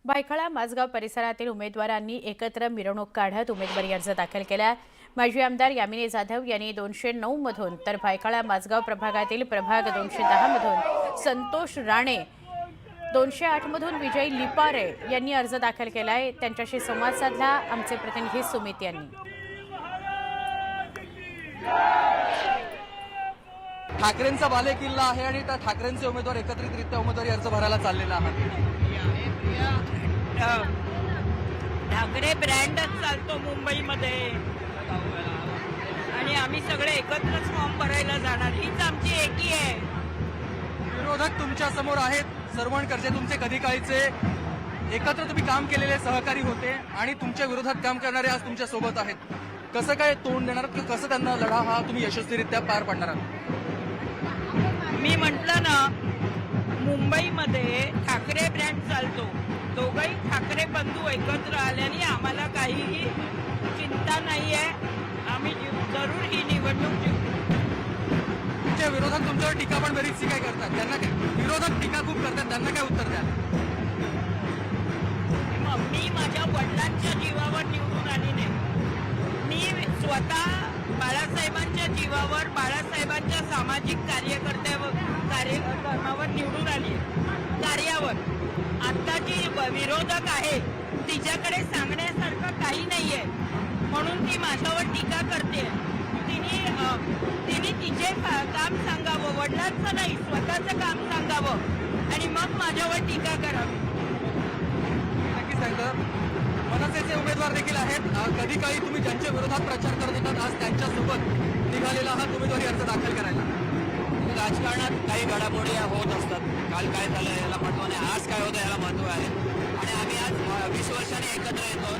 भायखळा माझगाव परिसरातील उमेदवारांनी एकत्र मिरवणूक काढत उमेदवारी अर्ज दाखल केला। माजी आमदार यामिनी जाधव यांनी 209 मधून तर भायखळा माझगाव प्रभागातील प्रभाग 210 मधून संतोष राणे 208 मधून विजय लिपारे यांनी अर्ज दाखल केलाय। त्यांच्याशी संवाद साधला आमचे प्रतिनिधी सुमित यांनी। ठाकरेंचा बालेकिल्ला आहे आणि त्या ठाकरेंचे उमेदवार एकत्रितरित्या उमेदवारी अर्ज भरायला चाललेला आहे। ठाकरे ब्रँडच चालतो मुंबईमध्ये आणि आम्ही सगळे एकत्रच फॉर्म भरायला जाणार, हीच आमची एकी आहे। विरोधक तुमच्या समोर आहेत, सरवणकरचे तुमचे कधी काळीचे एकत्र तुम्ही काम केलेले सहकारी होते आणि तुमच्या विरोधात काम करणारे आज तुमच्या सोबत आहेत। कसं काय तोंड देणार, कसं त्यांना लढा हा तुम्ही यशस्वीरित्या पार पाडणार आहात? मी म्हटलं ना, मुंबईमध्ये ठाकरे ब्रँड चालतो, दोघंही ठाकरे बंधू एकत्र आल्याने आम्हाला काहीही चिंता नाहीये, आम्ही जरूर ही निवडणूक जिंकू। तुमच्या विरोधात तुमच्यावर टीका पण बरीचशी काय करतात, त्यांना काय विरोधक टीका खूप करतात, त्यांना काय उत्तर द्या? मी माझ्या वडिलांच्या जीवावर निवडून आली नाही, मी स्वतः बाळासाहेबांच्या जीवावर, बाळासाहेबांच्या सामाजिक कार्यक्रमावर निवडून आली, कार्यावर। आता जी विरोधक आहे तिच्याकडे सांगण्यासारखं काही नाहीये, म्हणून ती माझ्यावर टीका करते। तिने तिचे काम सांगावं, वडिलांचं नाही स्वतःचं काम सांगावं आणि मग माझ्यावर टीका करावी। नक्की सांगतं मनसेचे उमेदवार देखील आहेत, कधी काळी तुम्ही ज्यांच्या विरोधात प्रचार करत होतात आज त्यांच्यासोबत निघालेला हा उमेदवारी अर्ज दाखल करायला। राजकारणात काही घडामोडी होत असतात, काल काय झालं याला महत्व नाही, आज काय होतं याला महत्व आहे आणि आम्ही आज 20 वर्षांनी एकत्र येतो।